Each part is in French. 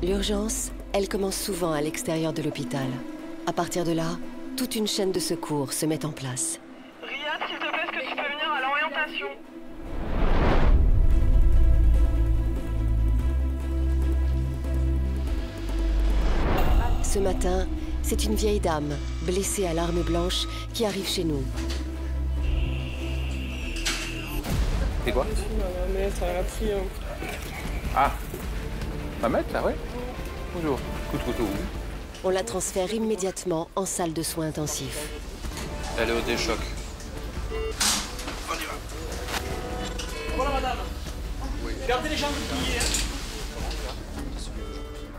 L'urgence, elle commence souvent à l'extérieur de l'hôpital. À partir de là, toute une chaîne de secours se met en place. Riyad, s'il te plaît, est-ce que tu peux venir à l'orientation? Ce matin, c'est une vieille dame, blessée à l'arme blanche, qui arrive chez nous. C'est quoi? Ma mère, elle a pris un... Ah, ma mère, là, ouais. Bonjour. Coup de couteau. On la transfère immédiatement en salle de soins intensifs. Elle est au déchoc. On y va. Voilà, madame. Oui. Gardez les jambes pliées, hein.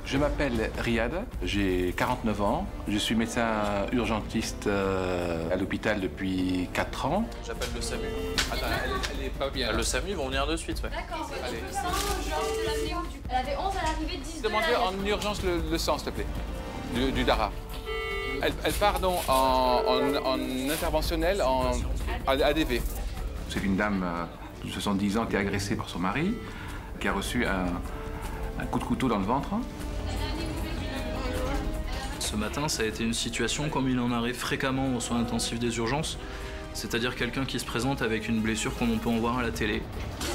Je m'appelle Riyad, j'ai 49 ans. Je suis médecin urgentiste à l'hôpital depuis 4 ans. J'appelle le SAMU. Attends, elle est pas bien. Le SAMU vont venir de suite, ouais. D'accord, mais Allez. tout ça, elle avait 11, elle arrivait 10 de Demandez là. en urgence le sang, s'il te plaît, du DARA. Elle part donc en interventionnel, en ADV. C'est une dame de 70 ans qui est agressée par son mari, qui a reçu un coup de couteau dans le ventre. Ce matin, ça a été une situation comme il en arrive fréquemment aux soins intensifs des urgences. C'est-à-dire quelqu'un qui se présente avec une blessure comme on peut en voir à la télé. 10-2,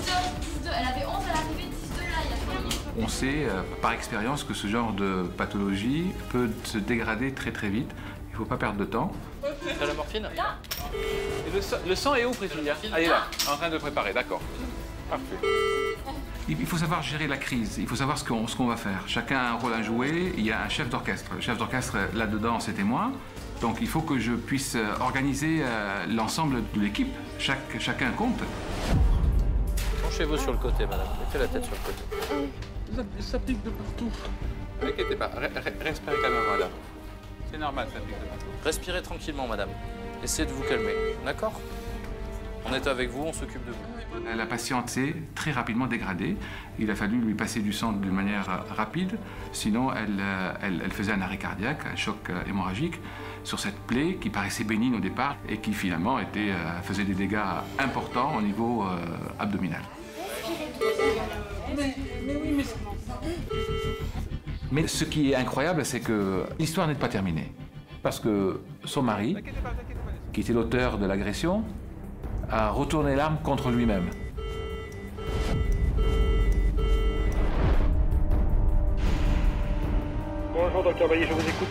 elle avait 11, elle arrivait 10 de là, il y a 5 minutes. On sait par expérience que ce genre de pathologie peut se dégrader très très vite. Il ne faut pas perdre de temps. T'as la morphine? Là. Et le sang est où, Priscilla? Elle est là, en train de préparer, d'accord. Parfait. Il faut savoir gérer la crise, il faut savoir ce qu'on va faire. Chacun a un rôle à jouer, il y a un chef d'orchestre. Le chef d'orchestre, là-dedans, c'était moi. Donc il faut que je puisse organiser l'ensemble de l'équipe. Chacun compte. Penchez-vous sur le côté, madame. Mettez la tête sur le côté. Ça pique de partout. Ne vous inquiétez pas, respirez calmement là. C'est normal, ça pique de partout. Respirez tranquillement, madame. Essayez de vous calmer, d'accord? On est avec vous, on s'occupe de vous. La patiente s'est très rapidement dégradée. Il a fallu lui passer du sang de manière rapide, sinon elle faisait un arrêt cardiaque, un choc hémorragique sur cette plaie qui paraissait bénigne au départ et qui finalement faisait des dégâts importants au niveau abdominal. Mais ce qui est incroyable, c'est que l'histoire n'est pas terminée. Parce que son mari, qui était l'auteur de l'agression, a retourné l'arme contre lui-même. Bonjour, docteur Bailly, je vous écoute.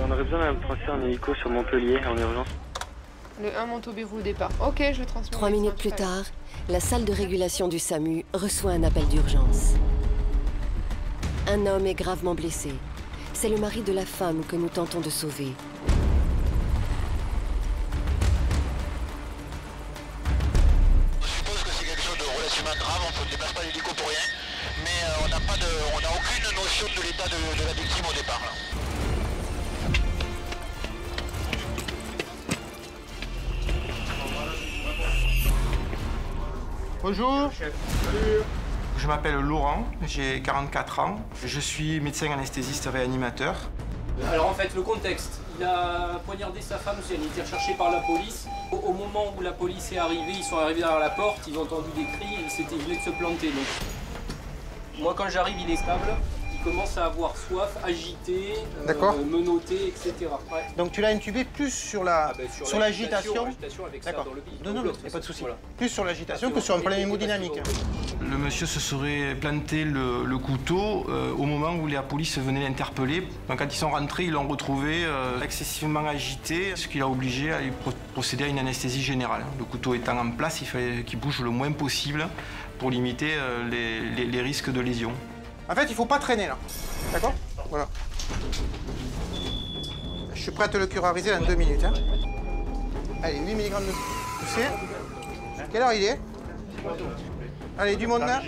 On aurait besoin d'un transfert en hélico sur Montpellier en urgence. Le 1 Montaubain au départ. Ok, je transmets. 3 minutes plus tard, la salle de régulation du SAMU reçoit un appel d'urgence. Un homme est gravement blessé. C'est le mari de la femme que nous tentons de sauver. Grave, on ne déplace pas l'hélico pour rien, mais on n'a aucune notion de l'état de la victime au départ. Là. Bonjour. Je m'appelle Laurent, j'ai 44 ans. Je suis médecin anesthésiste réanimateur. Alors en fait, le contexte, il a poignardé sa femme, elle a été recherchée par la police. Au moment où la police est arrivée, ils sont arrivés derrière la porte, ils ont entendu des cris, ils venaient de se planter. Donc, moi quand j'arrive, il est stable, il commence à avoir soif, agité, menotté, etc. Ouais. Donc tu l'as intubé plus sur sur l'agitation. D'accord. Non, il n'y a pas de souci. Voilà. Plus sur l'agitation que sur un problème hémodynamique. Le monsieur se serait planté le couteau au moment où la police venait l'interpeller. Donc quand ils sont rentrés, ils l'ont retrouvé excessivement agité, ce qui l'a obligé à lui procéder à une anesthésie générale. Le couteau étant en place, il fallait qu'il bouge le moins possible pour limiter les risques de lésion. En fait, il ne faut pas traîner là. D'accord? Voilà. Je suis prêt à te le curariser dans 2 minutes. Hein. Allez, 8 mg de poussée. Quelle heure il est? Allez, du monde là.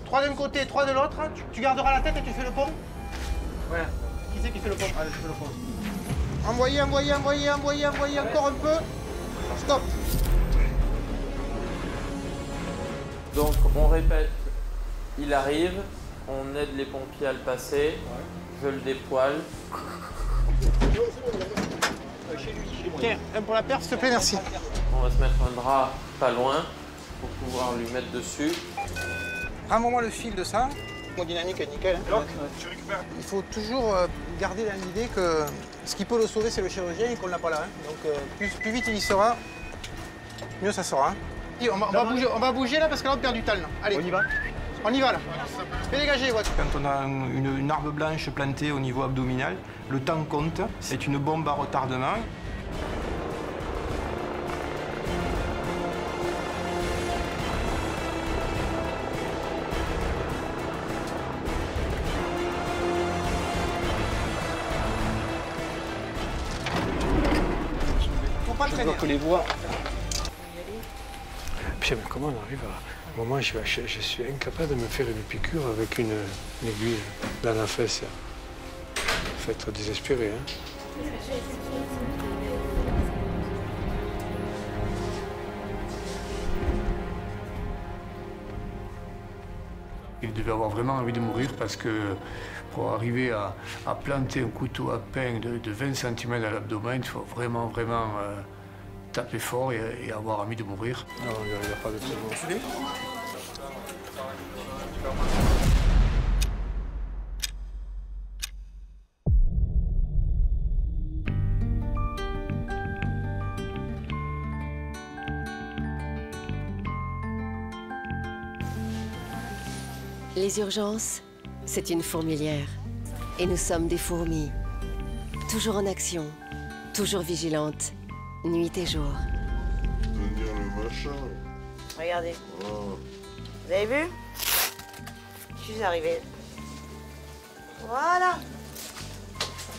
3 d'un côté, 3 de l'autre. Tu garderas la tête et tu fais le pont. Voilà. Qui c'est qui fait le pont? Allez, je fais le pont. Envoyez, encore un peu. Stop. Donc, on répète, il arrive, on aide les pompiers à le passer, je le dépoile. Tiens, un pour la perf, s'il te plaît, merci. On va se mettre un drap pas loin pour pouvoir lui mettre dessus. Rends-moi le fil de ça. Hémodynamique est nickel. Hein. Il faut toujours garder dans l'idée que ce qui peut le sauver, c'est le chirurgien et qu'on ne l'a pas là. Hein. Donc plus vite il y sera, mieux ça sera. Hein. On va bouger là parce que là on perd du temps. Là. Allez, on y va. On y va là. Fais dégager, ouais. Quand on a une arme blanche plantée au niveau abdominal, le temps compte. C'est une bombe à retardement. Faut pas traîner. Que les voix. Putain, mais comment on arrive à... Moi, je suis incapable de me faire une piqûre avec une aiguille dans la fesse. Faut être désespéré. Hein. Il devait avoir vraiment envie de mourir parce que pour arriver à planter un couteau à pain de 20 cm à l'abdomen, il faut vraiment taper fort et avoir envie de mourir. Non, il n'y a pas de truc. Les urgences, c'est une fourmilière. Et nous sommes des fourmis. Toujours en action, toujours vigilantes, nuit et jour. Tenir le machin. Regardez. Oh. Vous avez vu? Je suis arrivée. Voilà.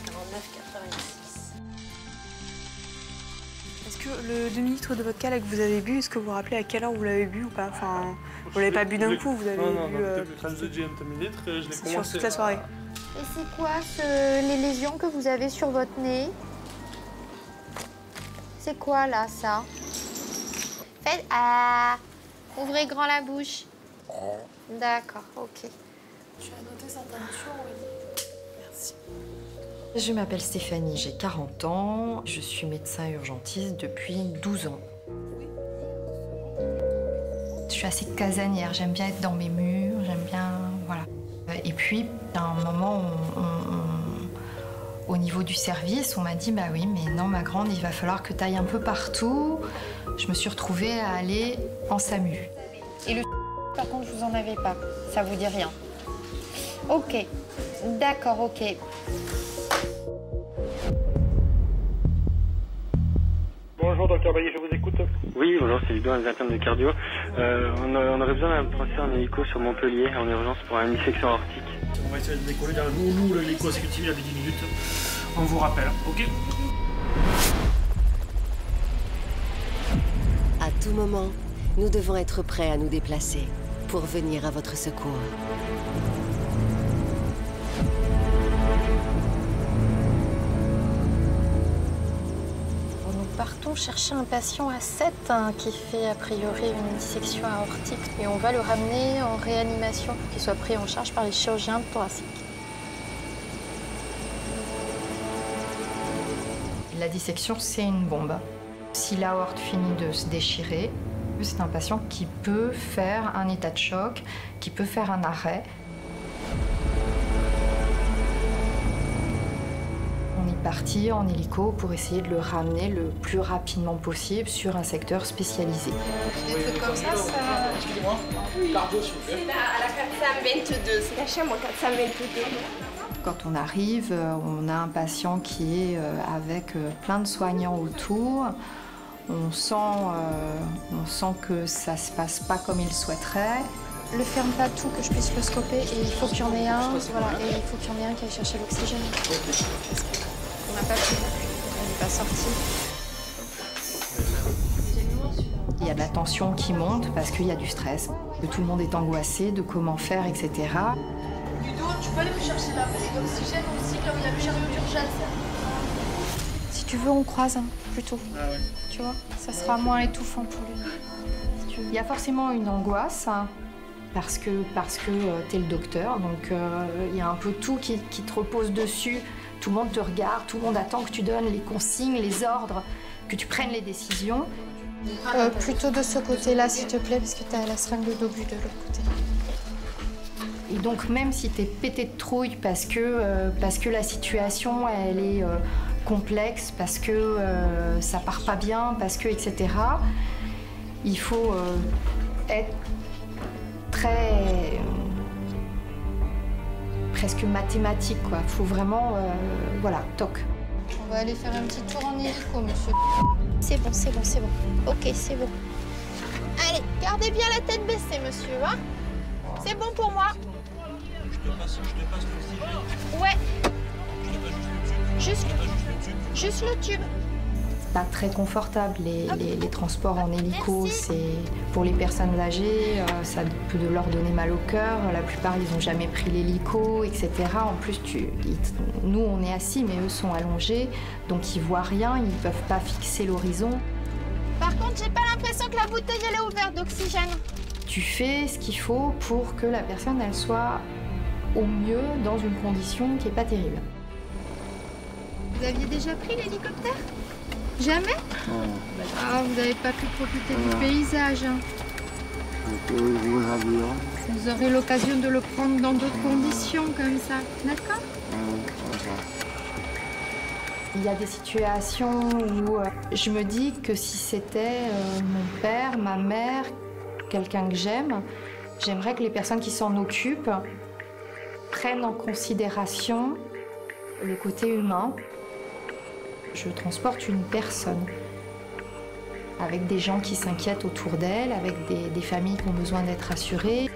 49,86. Est-ce que le demi-litre de vodka là, que vous avez bu, est-ce que vous vous rappelez à quelle heure vous l'avez bu ou pas? Enfin, vous l'avez pas bu d'un coup, vous avez bu... Non, peut-être le 32 ml, je l'ai commencé sur toute la soirée. Et c'est quoi les lésions que vous avez sur votre nez? C'est quoi là, ça? Faites... Ah, ouvrez grand la bouche. D'accord, ok. Tu as noté sa tension, oui. Merci. Je m'appelle Stéphanie, j'ai 40 ans. Je suis médecin urgentiste depuis 12 ans. Je suis assez casanière, j'aime bien être dans mes murs, j'aime bien... voilà. Et puis, à un moment, au niveau du service, on m'a dit « Bah oui, mais non, ma grande, il va falloir que tu ailles un peu partout. » Je me suis retrouvée à aller en SAMU. Et le par contre, je vous en avais pas. Ça vous dit rien. Ok. D'accord, ok. Bonjour, docteur Bailly, je vous écoute. Oui, bonjour, c'est Ludo, un interne de cardio. On aurait besoin d'un transfert en hélico sur Montpellier en urgence pour une dissection aortique. On va essayer de décoller dans nous, l'hélico exécutif, il avait 10 minutes. On vous rappelle, ok? À tout moment, nous devons être prêts à nous déplacer pour venir à votre secours. Nous partons chercher un patient à 7 qui fait a priori une dissection aortique et on va le ramener en réanimation pour qu'il soit pris en charge par les chirurgiens thoraciques. La dissection, c'est une bombe. Si l'aorte finit de se déchirer, c'est un patient qui peut faire un état de choc, qui peut faire un arrêt. On est parti en hélico pour essayer de le ramener le plus rapidement possible sur un secteur spécialisé. Des trucs comme ça, Excusez-moi, cardio s'il vous plaît. C'est à la 422, c'est la chambre 422. Quand on arrive, on a un patient qui est avec plein de soignants autour. On sent que ça se passe pas comme il souhaiterait. Le ferme pas tout, que je puisse le scoper et il faut qu'il y en ait un. Voilà, et il faut qu'il y en ait un qui aille chercher l'oxygène. On n'a pas pu, on n'est pas sorti. Il y a de la tension qui monte parce qu'il y a du stress. Que tout le monde est angoissé de comment faire, etc. Ludo, tu peux aller me chercher la bouteille d'oxygène aussi, là où il y a le chariot d'urgence. Si tu veux, on croise plutôt. Ah ouais. Tu vois, ça sera moins étouffant pour lui. Si tu veux. Il y a forcément une angoisse parce que tu es le docteur, donc il y a un peu tout qui te repose dessus. Tout le monde te regarde, tout le monde attend que tu donnes les consignes, les ordres, que tu prennes les décisions. Plutôt de ce côté-là, s'il te plaît, parce que tu as la seringue d'obus de l'autre côté. Et donc même si tu es pété de trouille parce que la situation elle est complexe, parce que ça part pas bien, parce que etc. Il faut être très presque mathématique quoi. Il faut vraiment voilà, toc. On va aller faire un petit tour en hélico, monsieur. C'est bon, c'est bon, c'est bon. Ok, c'est bon. Allez, gardez bien la tête baissée, monsieur, hein. C'est bon pour moi. Je te passe l'oxygène. Ouais. Juste le tube. C'est pas très confortable les transports en hélico. C'est pour les personnes âgées, ça peut leur donner mal au cœur. La plupart ils n'ont jamais pris l'hélico, etc. En plus nous on est assis mais eux sont allongés, donc ils voient rien, ils peuvent pas fixer l'horizon. Par contre j'ai pas l'impression que la bouteille elle est ouverte d'oxygène. Tu fais ce qu'il faut pour que la personne elle soit au mieux dans une condition qui est pas terrible. Vous aviez déjà pris l'hélicoptère? Jamais? Ah, vous n'avez pas pu profiter du paysage. Vous aurez l'occasion de le prendre dans d'autres conditions comme ça, d'accord? Il y a des situations où je me dis que si c'était mon père, ma mère, quelqu'un que j'aime, j'aimerais que les personnes qui s'en occupent prennent en considération le côté humain. Je transporte une personne avec des gens qui s'inquiètent autour d'elle, avec des familles qui ont besoin d'être assurées.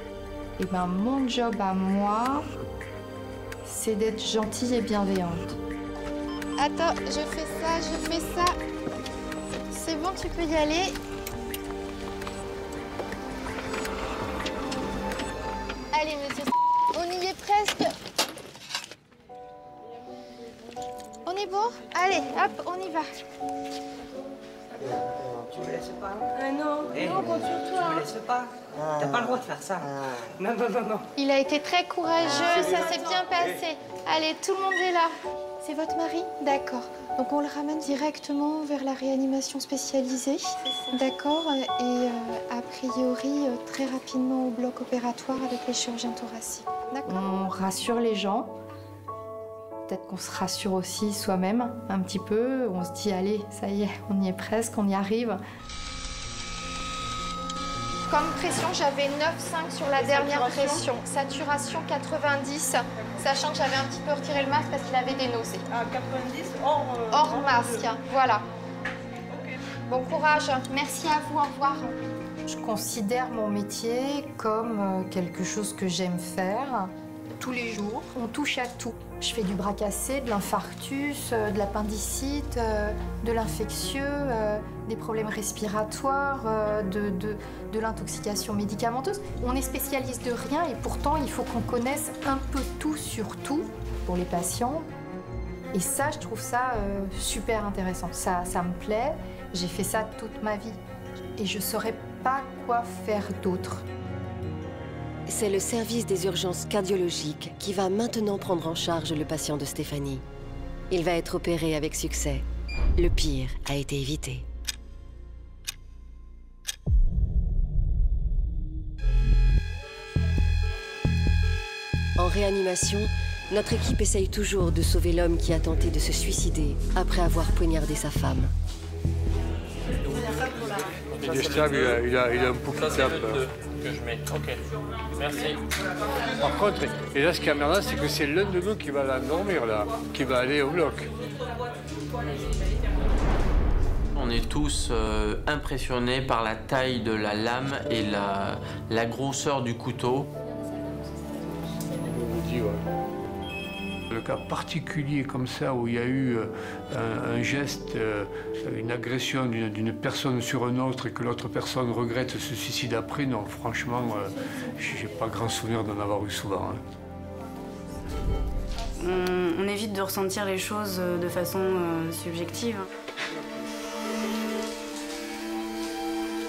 Et ben, mon job à moi, c'est d'être gentille et bienveillante. Attends, je fais ça. C'est bon, tu peux y aller. Allez, monsieur, on y est presque. On est bon? Allez, hop, on y va. Tu me laisses pas? Non, compte sur toi. Tu me laisses pas? T'as pas le droit de faire ça. Non. Il a été très courageux, ça s'est bien passé. Allez, tout le monde est là. C'est votre mari? D'accord. Donc on le ramène directement vers la réanimation spécialisée. D'accord. Et a priori, très rapidement au bloc opératoire avec les chirurgiens thoraciques. D'accord. On rassure les gens. Peut-être qu'on se rassure aussi soi-même un petit peu. On se dit, allez, ça y est, on y est presque, on y arrive. Comme pression, j'avais 9,5 sur la dernière pression. Saturation 90, sachant que j'avais un petit peu retiré le masque parce qu'il avait des nausées. Ah, 90 hors masque, voilà. Okay. Bon courage, merci à vous, au revoir. Je considère mon métier comme quelque chose que j'aime faire. Tous les jours, on touche à tout. Je fais du bras cassé, de l'infarctus, de l'appendicite, de l'infectieux, des problèmes respiratoires, de l'intoxication médicamenteuse. On est spécialiste de rien et pourtant il faut qu'on connaisse un peu tout sur tout pour les patients. Et ça, je trouve ça super intéressant. Ça me plaît. J'ai fait ça toute ma vie et je ne saurais pas quoi faire d'autre. C'est le service des urgences cardiologiques qui va maintenant prendre en charge le patient de Stéphanie. Il va être opéré avec succès. Le pire a été évité. En réanimation, notre équipe essaye toujours de sauver l'homme qui a tenté de se suicider après avoir poignardé sa femme. Il est stable, il a un peu de tape. Que je mets. Ok, merci. Par contre, et là ce qui est emmerdant, c'est que c'est l'un de nous qui va l'endormir là, qui va aller au bloc. On est tous impressionnés par la taille de la lame et la grosseur du couteau. On vous dit, ouais. Le cas particulier comme ça où il y a eu un geste, une agression d'une personne sur une autre et que l'autre personne regrette se suicide après, non, franchement, j'ai pas grand souvenir d'en avoir eu souvent. Hein. On évite de ressentir les choses de façon subjective.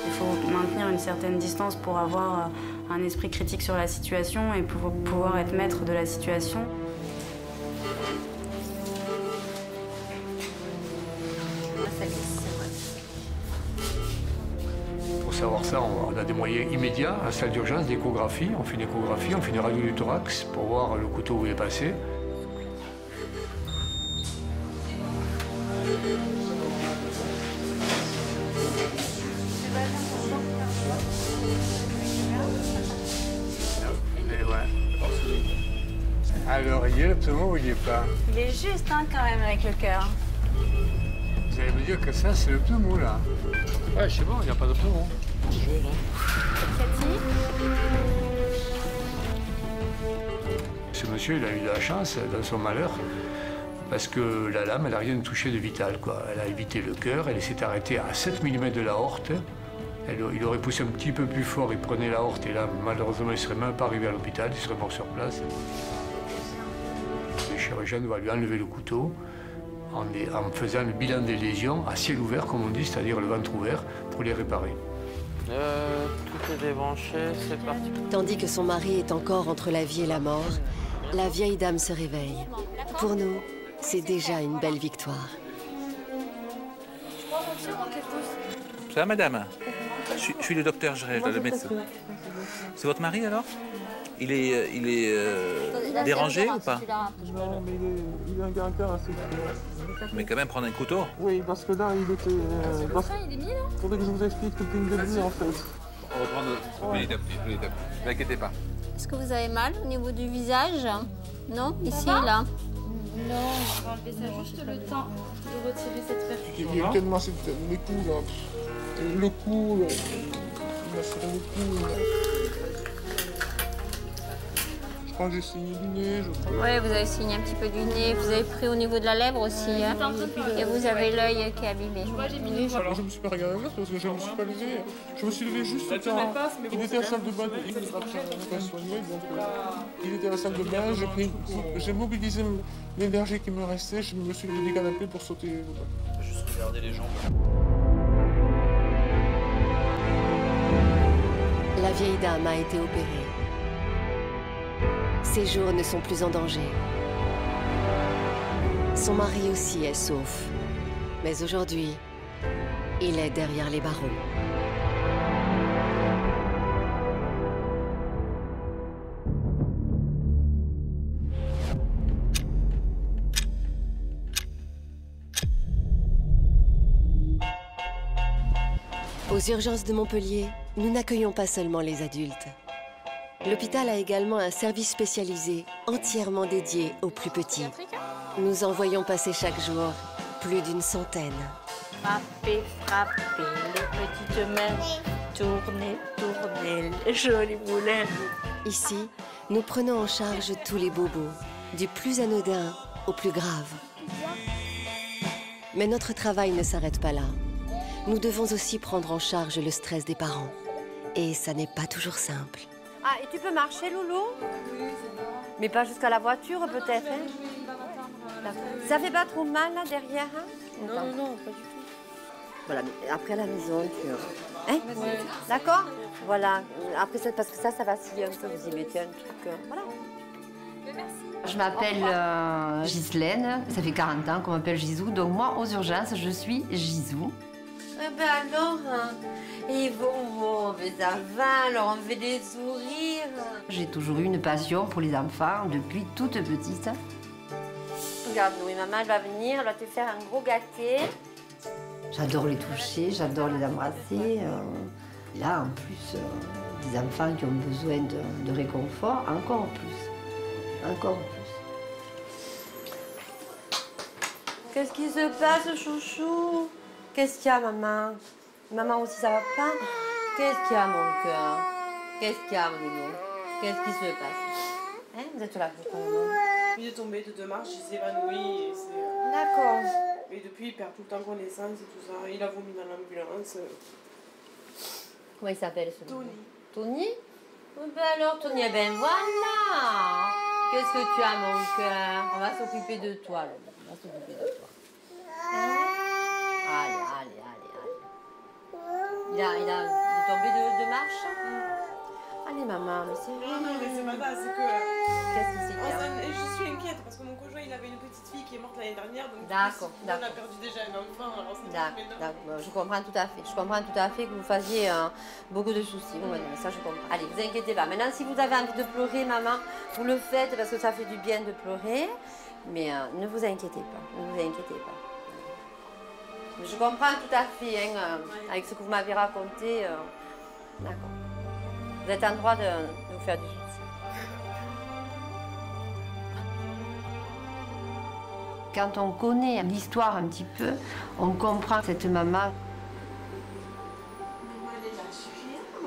Il faut maintenir une certaine distance pour avoir un esprit critique sur la situation et pour pouvoir être maître de la situation. Pour savoir ça, on a des moyens immédiats. À la salle d'urgence, d'échographie. On fait une échographie, on fait une radio du thorax pour voir le couteau où il est passé. Alors, il y a le pneumo ou il n'y est pas? Il est juste hein, quand même avec le cœur. Vous allez me dire que ça, c'est le pneumo, là. Ouais, c'est bon, il n'y a pas de pneumo. Ce monsieur, il a eu de la chance dans son malheur, parce que la lame, elle n'a rien touché de vital, quoi. Elle a évité le cœur, elle s'est arrêtée à 7 mm de l'aorte. Il aurait poussé un petit peu plus fort, il prenait l'aorte, et là, malheureusement, il ne serait même pas arrivé à l'hôpital, il serait mort sur place. Le chirurgien va lui enlever le couteau en faisant le bilan des lésions à ciel ouvert, comme on dit, c'est-à-dire le ventre ouvert, pour les réparer. Tout est débranché, c'est parti. Tandis que son mari est encore entre la vie et la mort, la vieille dame se réveille. Pour nous, c'est déjà une belle victoire. Ça va, madame? Je suis le docteur Gerège, le médecin. C'est votre mari, alors? Il est dérangé ou pas? Non, mais il a un caractère assez fort. Mais quand même prendre un couteau? Oui, parce que là, il était... Il faudrait que je vous explique toute une demi, en fait. On reprend petit à petit, ne vous inquiétez pas. Est-ce que vous avez mal au niveau du visage? Non? Ici, là? Non, on va enlever ça juste le temps de retirer cette perfection. Il y a tellement les coups, là. Le cou, là. Il m'a serré le cou, là. Je crois que j'ai saigné du nez, je crois. Oui, vous avez saigné un petit peu du nez. Vous avez pris au niveau de la lèvre aussi. Hein? Et vous avez l'œil qui est abîmé. Je me suis pas regardé parce que je me suis pas levé. Je me suis levé juste quand il était à la salle de bain. Il m'a soigné, donc il était à la salle de bain. J'ai mobilisé l'énergie qui me restait. Je me suis levé du canapé pour sauter. Juste regarder les jambes. La vieille dame a été opérée. Ses jours ne sont plus en danger. Son mari aussi est sauf. Mais aujourd'hui, il est derrière les barreaux. Aux urgences de Montpellier, nous n'accueillons pas seulement les adultes. L'hôpital a également un service spécialisé entièrement dédié aux plus petits. Nous en voyons passer chaque jour plus d'une centaine. Frappez, frappez, les petites mains, tournez, tournez, les jolis moulins. Ici, nous prenons en charge tous les bobos, du plus anodin au plus grave. Mais notre travail ne s'arrête pas là. Nous devons aussi prendre en charge le stress des parents. Et ça n'est pas toujours simple. Ah, et tu peux marcher, Loulou? Mais pas jusqu'à la voiture, peut-être, hein? Ça fait pas trop mal, là, derrière, hein? Non, non, pas du tout. Voilà, mais après à la maison, tu... Hein? Ouais. D'accord? Voilà. Après, parce que ça vacille un peu, vous y mettez un truc... Voilà. Je m'appelle Ghislaine, ça fait 40 ans qu'on m'appelle Gisou, donc moi, aux urgences, je suis Gisou. Eh ben alors, hein, et bon, mais ça va, alors on fait des sourires. J'ai toujours eu une passion pour les enfants depuis toute petite. Regarde, oui, maman, elle va venir, elle va te faire un gros gâté. J'adore les toucher, j'adore les embrasser. Là, en plus, des enfants qui ont besoin de réconfort, encore plus. Encore plus. Qu'est-ce qui se passe, chouchou? Qu'est-ce qu'il y a, maman? Maman aussi, ça va pas? Qu'est-ce qu'il y a, mon cœur? Qu'est-ce qu'il y a, mon loulou? Qu'est-ce qui se passe? Hein? Vous êtes là pour maman? Il est tombé de 2 marches, il s'est évanoui. D'accord. Et depuis, il perd tout le temps connaissance et tout ça. Il a vomi dans l'ambulance. Comment il s'appelle, ce Tony. Tony? Ben alors, Tony, eh ben voilà! Qu'est-ce que tu as, mon cœur? On va s'occuper de toi, là. On va s'occuper de toi. Hein? Allez. Il est tombé de marche? Allez, maman, mais c'est... Non, mais c'est pas ça, c'est que... Qu'est-ce qui s'est passé? Je suis inquiète parce que mon conjoint, il avait une petite fille qui est morte l'année dernière, donc d'accord, on a perdu déjà un enfant, alors c'est d'accord, je comprends tout à fait. Je comprends tout à fait que vous fassiez beaucoup de soucis. Bon, mais ça, je comprends. Allez, vous inquiétez pas. Maintenant, si vous avez envie de pleurer, maman, vous le faites parce que ça fait du bien de pleurer. Mais ne vous inquiétez pas, ne vous inquiétez pas. Je comprends tout à fait, hein, avec ce que vous m'avez raconté. D'accord. Vous êtes en droit de vous faire du souci. Quand on connaît l'histoire un petit peu, on comprend cette maman.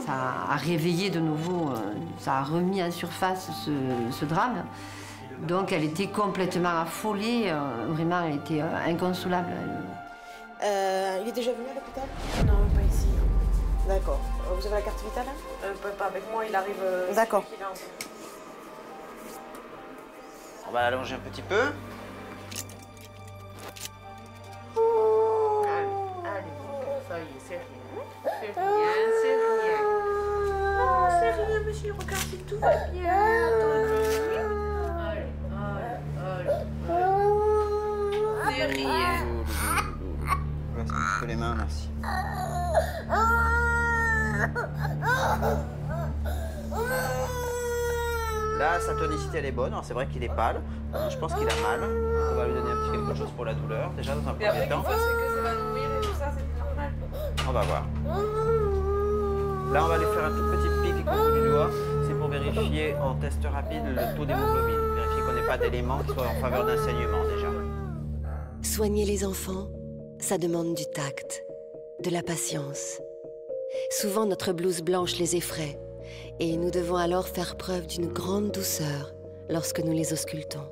Ça a réveillé de nouveau, ça a remis en surface ce drame. Donc elle était complètement affolée, vraiment elle était inconsolable. Il est déjà venu à l'hôpital? Non, pas ici. D'accord. Vous avez la carte vitale? Pas avec moi, il arrive... D'accord. On va allonger un petit peu. Allez, ça y est, c'est rien. C'est rien, c'est rien. Non, c'est rien, monsieur, regardez, tout va bien. C'est rien. Reste un peu les mains, merci. Là, sa tonicité, elle est bonne. C'est vrai qu'il est pâle. Je pense qu'il a mal. On va lui donner un petit quelque chose pour la douleur, déjà dans un premier temps. Que ça va nourrir et tout ça, c'est normal. On va voir. Là, on va lui faire un tout petit pic au bout du doigt. C'est pour vérifier en test rapide le taux d'hémoglobine. Vérifier qu'on n'ait pas d'éléments qui soient en faveur d'un saignement, déjà. Soigner les enfants, ça demande du tact, de la patience. Souvent, notre blouse blanche les effraie et nous devons alors faire preuve d'une grande douceur lorsque nous les auscultons.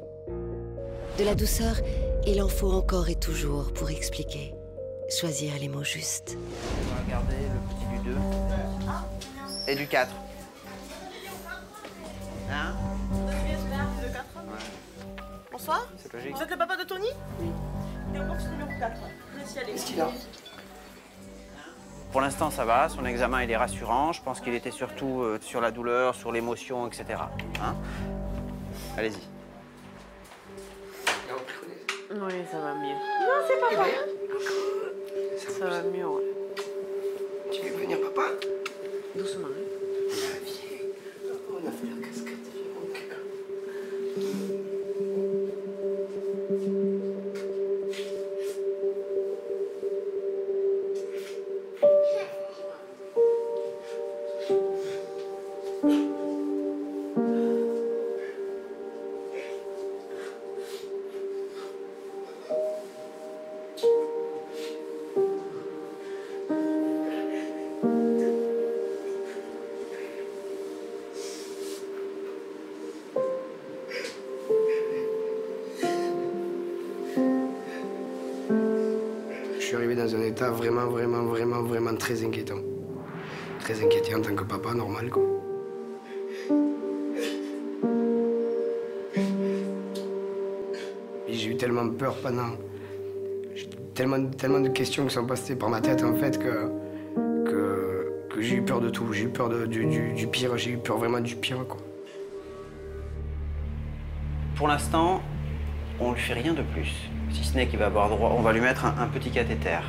De la douceur, il en faut encore et toujours pour expliquer, choisir les mots justes. On va regarder le petit du 2 et du 4. Hein? Le 4. Bonsoir. C'est logique. Vous êtes le papa de Tony? Oui. Et au box numéro 4. Qu'est-ce qu'il a? Pour l'instant, ça va. Son examen, il est rassurant. Je pense qu'il était surtout sur la douleur, sur l'émotion, etc. Hein? Allez-y. Oui, ça va mieux. Non, c'est pas vrai. Ça va mieux, ouais. Tu veux venir, papa? Doucement, hein. On a fait la casquette, Je suis arrivé dans un état vraiment très inquiétant. Très inquiété en tant que papa, normal, quoi. J'ai eu tellement peur pendant... Tellement de questions qui sont passées par ma tête, en fait, que j'ai eu peur de tout. J'ai eu peur du pire, j'ai eu peur vraiment du pire, quoi. Pour l'instant, on ne lui fait rien de plus. Si ce n'est qu'il va avoir droit, on va lui mettre un petit cathéter.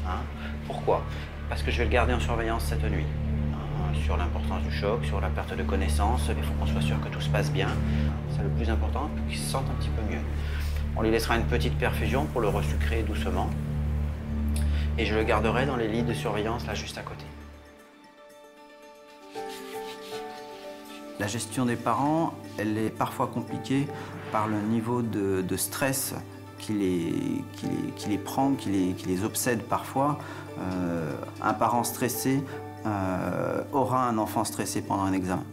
Hein. Pourquoi? Parce que je vais le garder en surveillance cette nuit. Hein, sur l'importance du choc, sur la perte de connaissance, il faut qu'on soit sûr que tout se passe bien. C'est le plus important, pour qu'il se sente un petit peu mieux. On lui laissera une petite perfusion pour le resucrer doucement. Et je le garderai dans les lits de surveillance, là, juste à côté. La gestion des parents, elle est parfois compliquée par le niveau de stress qui les prend, qui les obsède parfois. Un parent stressé aura un enfant stressé pendant un examen.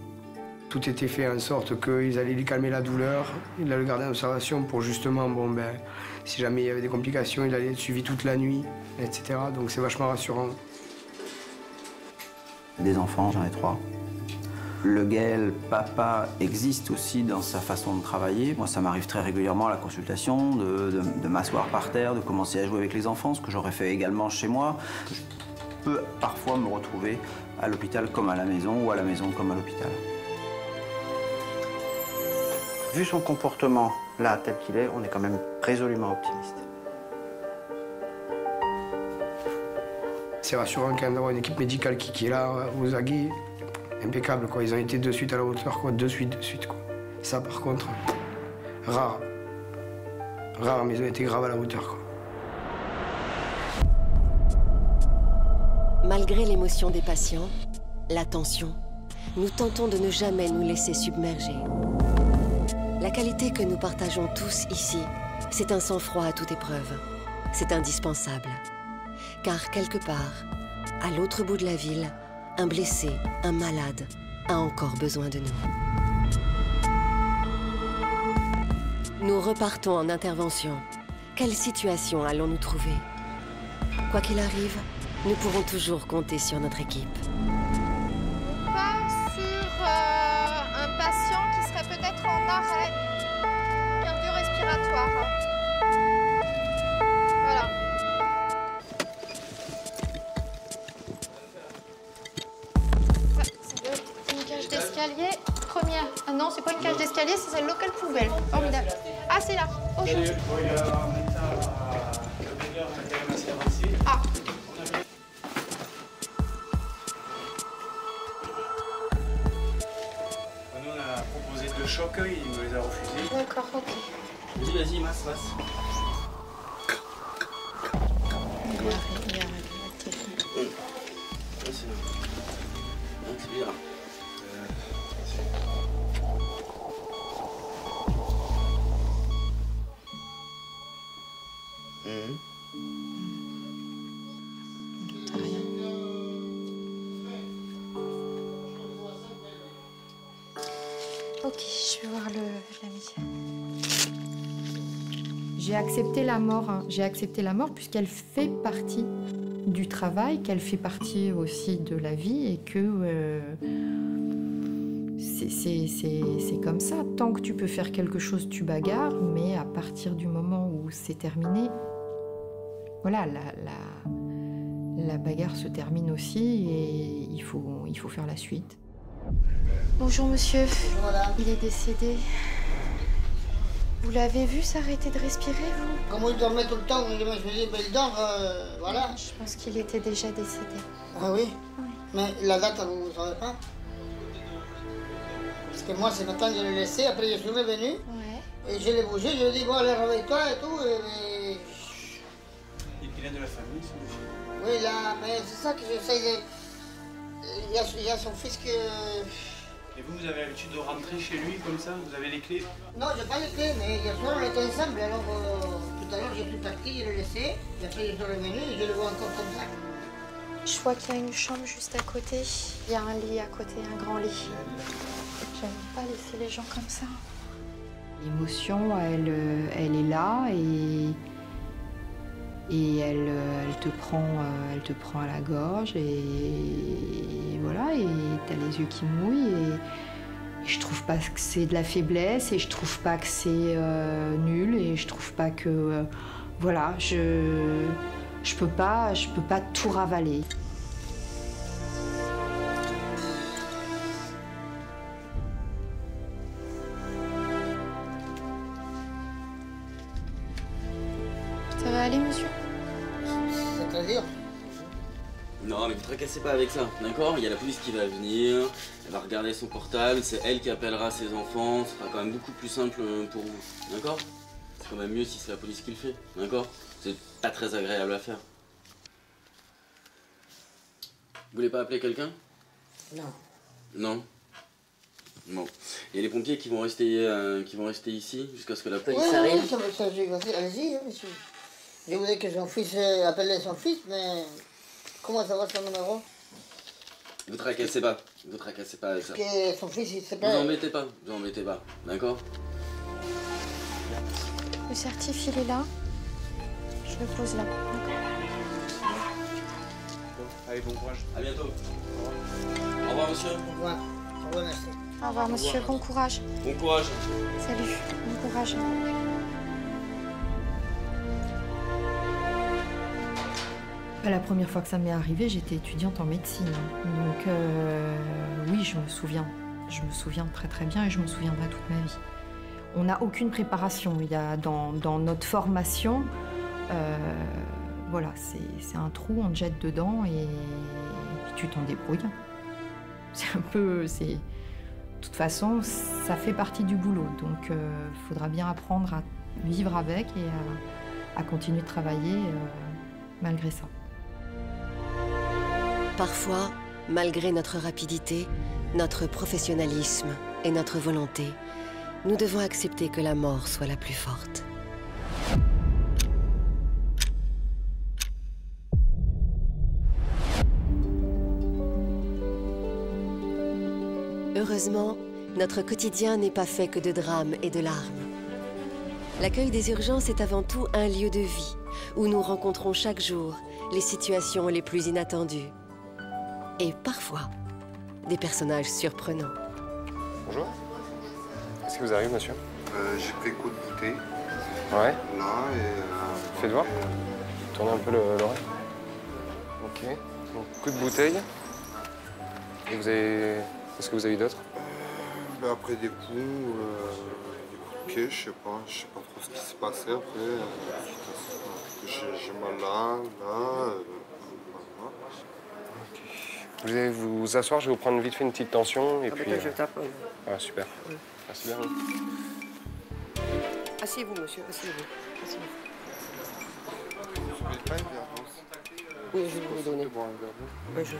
Tout était fait en sorte qu'ils allaient lui calmer la douleur, il allait le garder en observation pour justement, bon ben, si jamais il y avait des complications, il allait être suivi toute la nuit, etc. Donc c'est vachement rassurant. Des enfants, j'en ai 3. Le Gaël papa existe aussi dans sa façon de travailler. Moi, ça m'arrive très régulièrement à la consultation de m'asseoir par terre, de commencer à jouer avec les enfants, ce que j'aurais fait également chez moi. Je peux parfois me retrouver à l'hôpital comme à la maison ou à la maison comme à l'hôpital. Vu son comportement là, tel qu'il est, on est quand même résolument optimiste. C'est rassurant quand même d'avoir une équipe médicale qui est là, aux aguets, impeccable, quoi. Ils ont été de suite à la hauteur, quoi, de suite, quoi. Ça, par contre, rare. Rare, mais ils ont été graves à la hauteur, quoi. Malgré l'émotion des patients, la tension, nous tentons de ne jamais nous laisser submerger. La qualité que nous partageons tous ici, c'est un sang-froid à toute épreuve. C'est indispensable. Car quelque part, à l'autre bout de la ville, un blessé, un malade, a encore besoin de nous. Nous repartons en intervention. Quelle situation allons-nous trouver? Quoi qu'il arrive, nous pourrons toujours compter sur notre équipe. On part sur un patient qui serait peut-être en arrêt cardio-respiratoire. Voilà. C'est une cage d'escalier. Première. Ah non, c'est pas une cage d'escalier, c'est celle locale poubelle. Formidable. Ah, c'est là. Oh, ah. Nous, on a proposé 2 chocs, il nous les a refusés. D'accord, ok. Vas-y, masse. C'est bien. Ok, je vais voir la médiane. J'ai accepté la mort. J'ai accepté la mort puisqu'elle fait partie du travail, qu'elle fait partie aussi de la vie et que c'est comme ça. Tant que tu peux faire quelque chose, tu bagarres, mais à partir du moment où c'est terminé, voilà, la bagarre se termine aussi et il faut faire la suite. Bonjour monsieur. Bonjour madame. Il est décédé. Vous l'avez vu s'arrêter de respirer, vous? Comme il dormait tout le temps, je me suis dit, ben, il dort, voilà. Je pense qu'il était déjà décédé. Ah oui? Oui. Mais la date, vous ne savez pas? Parce que moi, ce matin, je l'ai laissé, après je suis revenu. Ouais. Et je l'ai bougé, je lui ai dit, bon, allez, réveille-toi et tout. Et il est de la famille, ce monsieur. Oui, là, mais c'est ça que j'essaye de... Il y a son fils que... Et vous avez l'habitude de rentrer chez lui comme ça? Vous avez les clés? Non, j'ai pas les clés, mais hier soir on était ensemble. Alors tout à l'heure j'ai tout parti, je l'ai laissé. Et après je suis revenu et je le vois encore comme ça. Je vois qu'il y a une chambre juste à côté. Il y a un lit à côté, un grand lit. J'aime pas laisser les gens comme ça. L'émotion, elle est là et elle te prend à la gorge et voilà, et t'as les yeux qui mouillent et je trouve pas que c'est de la faiblesse et je trouve pas que c'est nul et je trouve pas que voilà, je peux pas tout ravaler. Ça va aller, monsieur? C'est-à-dire? Non, mais vous tracassez pas avec ça, d'accord? Il y a la police qui va venir, elle va regarder son portable, c'est elle qui appellera ses enfants, ce sera quand même beaucoup plus simple pour vous, d'accord? C'est quand même mieux si c'est la police qui le fait, d'accord? C'est pas très agréable à faire. Vous voulez pas appeler quelqu'un? Non. Non? Bon. Il y a les pompiers qui vont rester ici jusqu'à ce que la police arrive. Oui, allez-y, monsieur. Je voudrais que son fils appelle son fils, mais comment ça va son numéro? Vous tracassez pas avec ça. Parce que son fils, il sait pas. Vous embêtez pas, d'accord? Le certif, il est là. Je le pose là, d'accord? Allez, bon courage. À bientôt. Au revoir, monsieur. Au revoir. Au revoir, merci. Au revoir, monsieur. Bon courage. Bon courage. Salut. Bon courage. La première fois que ça m'est arrivé, j'étais étudiante en médecine. Donc oui, je me souviens très très bien et je me souviendrai toute ma vie. On n'a aucune préparation. Il y a dans notre formation, voilà, c'est un trou, on te jette dedans et puis tu t'en débrouilles. C'est un peu... De toute façon, ça fait partie du boulot. Donc, il faudra bien apprendre à vivre avec et à continuer de travailler malgré ça. Parfois, malgré notre rapidité, notre professionnalisme et notre volonté, nous devons accepter que la mort soit la plus forte. Heureusement, notre quotidien n'est pas fait que de drames et de larmes. L'accueil des urgences est avant tout un lieu de vie, où nous rencontrons chaque jour les situations les plus inattendues. Et parfois, des personnages surprenants. Bonjour. Qu'est-ce qui vous arrive, monsieur? J'ai pris coup de bouteille. Ouais. Là, et... Faites voir. Tournez un peu l'oreille. Ok. Donc, coup de bouteille. Et vous avez... Qu'est-ce que vous avez eu d'autre? Après des coups de pied, je sais pas trop ce qui s'est passé après. J'ai mal là. Vous allez vous asseoir, je vais vous prendre vite fait une petite tension et puis... Je tape. Ah, super. Oui. Merci bien. Asseyez-vous, monsieur, asseyez-vous. Vous voulez pas une verre d'eau? Oui, je vais vous donner. Bon, un verre d'eau. Oui, je...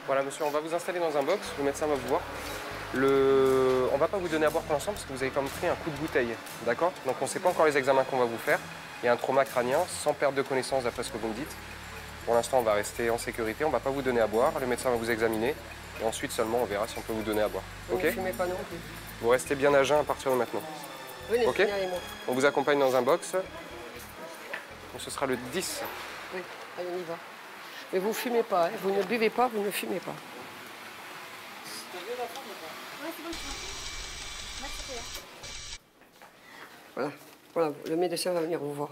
Voilà, monsieur, on va vous installer dans un box, le médecin va vous voir. On ne va pas vous donner à boire pour l'instant parce que vous avez quand même pris un coup de bouteille, d'accord? Donc on ne sait pas encore les examens qu'on va vous faire. Il y a un trauma crânien, sans perte de connaissance d'après ce que vous me dites. Pour l'instant, on va rester en sécurité, on ne va pas vous donner à boire, le médecin va vous examiner. Et ensuite seulement, on verra si on peut vous donner à boire. Vous ok? ne fumez pas non plus. Vous restez bien à jeun à partir de maintenant. Venez, ok? On vous accompagne dans un box. Donc ce sera le 10. Oui, allez, on y va. Mais vous ne fumez pas, hein. Vous ne buvez pas, vous ne fumez pas. Voilà, voilà, le médecin va venir vous voir.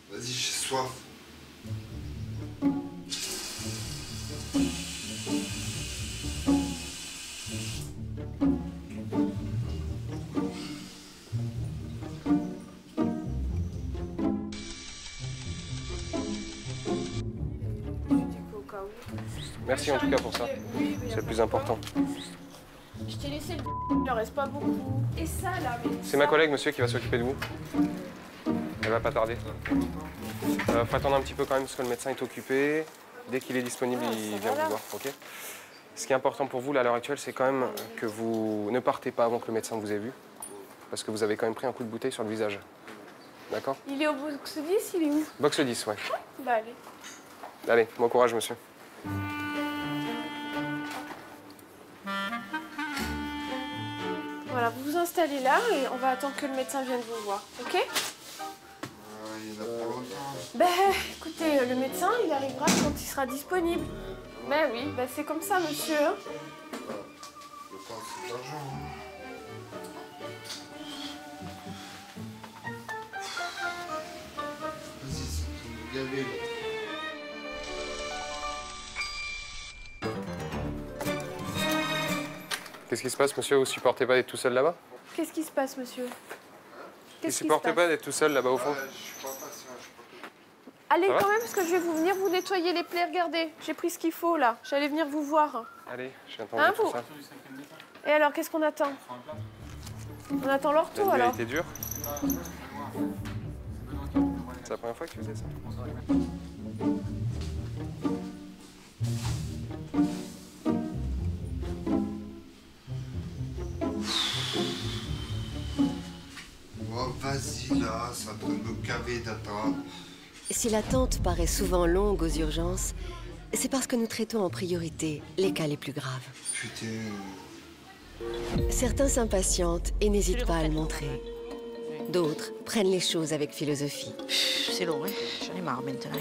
Vas-y, j'ai soif. Merci en tout cas pour ça. C'est le plus important. Je t'ai laissé le... Il en reste pas beaucoup. Et ça, là, mais... C'est ma collègue, monsieur, qui va s'occuper de vous. Elle va pas tarder. Faut attendre un petit peu quand même parce que le médecin est occupé. Dès qu'il est disponible, il vient vous voir, ok? Ce qui est important pour vous, là, à l'heure actuelle, c'est quand même que vous ne partez pas avant que le médecin vous ait vu. Parce que vous avez quand même pris un coup de bouteille sur le visage. D'accord? Il est au box 10, il est où? Box 10, ouais. Bah allez. Allez, bon courage, monsieur. Voilà, vous vous installez là et on va attendre que le médecin vienne vous voir, ok? Il y en a pas longtemps. Ben, écoutez, le médecin, il arrivera quand il sera disponible. Ben oui, ben c'est comme ça, monsieur. Le temps, c'est de l'argent. Vas-y, c'est gavé, là. Qu'est-ce qui se passe, monsieur? Vous supportez pas d'être tout seul là-bas? Qu'est-ce qui se passe, monsieur? Vous supportez pas d'être tout seul là-bas au fond? Allez Ça va quand même, parce que je vais vous venir vous nettoyer les plaies. Regardez, j'ai pris ce qu'il faut, là. J'allais venir vous voir. Allez, j'attends Hein, tout vous ça. Et alors, qu'est-ce qu'on attend? On attend l'ortho, La nuit a alors. été dure. C'est la première fois que tu faisais ça? Oh, vas-y, là, ça peut me caver d'attendre. Si l'attente paraît souvent longue aux urgences, c'est parce que nous traitons en priorité les cas les plus graves. Putain. Certains s'impatientent et n'hésitent pas à le montrer. D'autres prennent les choses avec philosophie. C'est long, hein? J'en ai marre maintenant.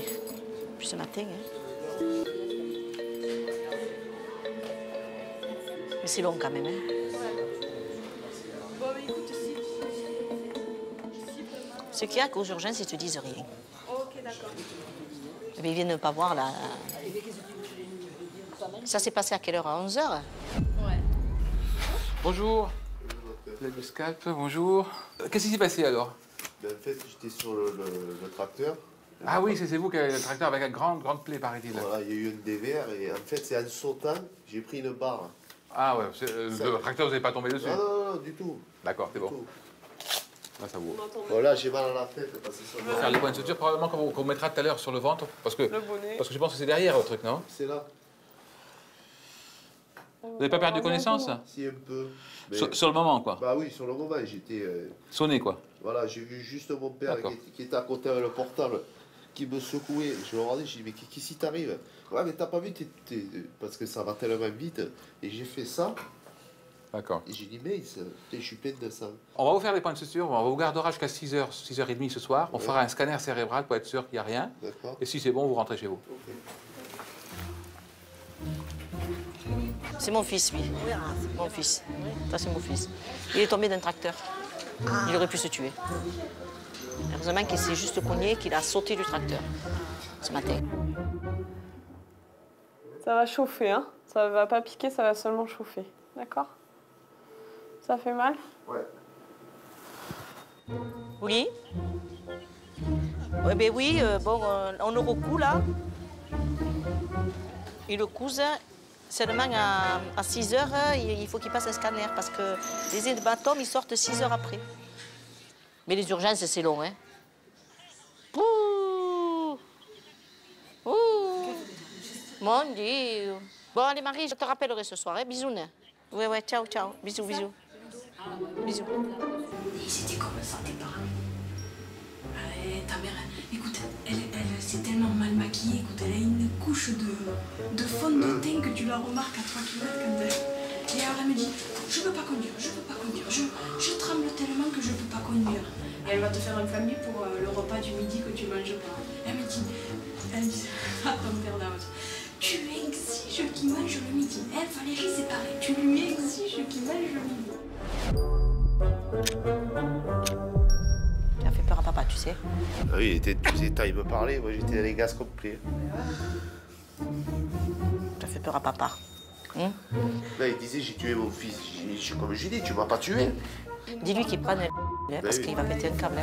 Puis ce matin, hein? Mais c'est long quand même, hein? Ce qu'il y a qu'aux urgences, ils te disent rien. Ok, d'accord. Mais ils viennent pas voir là. Ça s'est passé à quelle heure? À 11h? Ouais. Bonjour. Le scalp, bonjour. Qu'est-ce qui s'est passé alors? En fait, j'étais sur le tracteur. Ah oui, c'est vous qui avez le tracteur avec une grande plaie, paraît-il. Voilà, il y a eu un dévers et en fait, c'est en sautant, j'ai pris une barre. Ah ouais, le tracteur, vous n'avez pas tombé dessus? Non, du tout. D'accord, c'est bon. Là, ça vaut. Voilà, j'ai mal à la tête. Parce que ça On va faire les points de suture, probablement qu'on mettra tout à l'heure sur le ventre, parce que je pense que c'est derrière le truc, non? C'est là. Vous n'avez pas perdu connaissance? Si, un peu. Mais... Sur le moment, quoi? Bah oui, sur le moment, j'étais... Sonné, quoi? Voilà, j'ai vu juste mon père qui était à côté avec le portable, qui me secouait. Je le regardais, je dis, mais qu'est-ce qui t'arrive? Ouais, mais t'as pas vu, parce que ça va tellement vite. Et j'ai fait ça. D'accord. Et j'ai dit, mais je suis plein de sang. On va vous faire les points de suture, on vous gardera jusqu'à 6h, 6h30 ce soir. On fera un scanner cérébral pour être sûr qu'il n'y a rien. D'accord. Et si c'est bon, vous rentrez chez vous. Okay. C'est mon fils, oui. Mon fils. Ça, c'est mon fils. Il est tombé d'un tracteur. Il aurait pu se tuer. Heureusement qu'il s'est juste cogné, qu'il a sauté du tracteur ce matin. Ça va chauffer, hein? Ça va pas piquer, ça va seulement chauffer. D'accord? Ça fait mal? Ouais. Oui? Ouais, ben oui, bon, on le recoue là. Il le couse. Seulement à 6 heures, il faut qu'il passe un scanner parce que les hématomes, ils sortent 6 heures après. Mais les urgences, c'est long, hein? Pouh! Ouh! Mon Dieu! Bon, allez, Marie, je te rappellerai ce soir, hein? Bisous. Ouais, ciao, ciao. Bisous. Bisous. C'était comme ça, tes parents. Ta mère, écoute, elle s'est tellement mal maquillée. Écoute, elle a une couche de fond de teint que tu la remarques à 3 km quand elle... Et alors elle me dit, je peux pas conduire. Je tremble tellement que je peux pas conduire. Et elle va te faire un famille pour le repas du midi que tu manges pas. Elle me dit à ton père d'avance, tu lui exiges qu'il mange le midi. Elle, Valérie, c'est pareil, tu lui exiges qu'il mange le midi. Tu as fait peur à papa, tu sais. Ah oui, il était de tous états, il me parlait, moi j'étais dans les gaz complets. Tu as fait peur à papa. Hein? Là, il disait, j'ai tué mon fils. Comme je dis, tu m'as pas tué. Dis-lui qu'il prenne parce qu'il va péter un câble.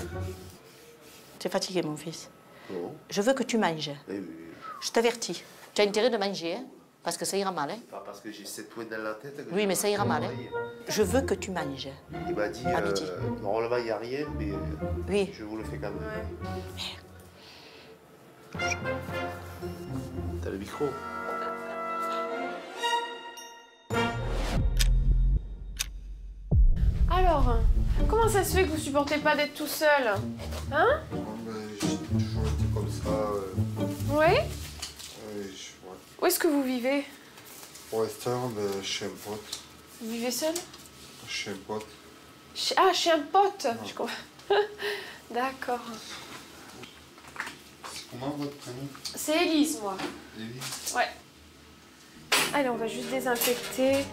Tu es fatigué, mon fils. Non. Je veux que tu manges. Oui. Je t'avertis. Tu as intérêt de manger, hein, parce que ça ira mal. Hein. Pas parce que j'ai 7 points dans la tête. Oui, mais ça ira mal. Hein. Je veux que tu manges. Il m'a dit, normalement, il n'y a rien, mais oui. Je vous le fais quand même. Ouais. T'as le micro? Alors, comment ça se fait que vous supportez pas d'être tout seul? Hein? J'ai toujours été comme ça. Oui? Ouais. Où est-ce que vous vivez? Pour l'instant, chez un pote. Vous vivez seul? Chez un pote. Chez un pote? Je comprends. D'accord. C'est comment votre prénom? C'est Élise, moi. Élise? Ouais. Allez, on va juste désinfecter.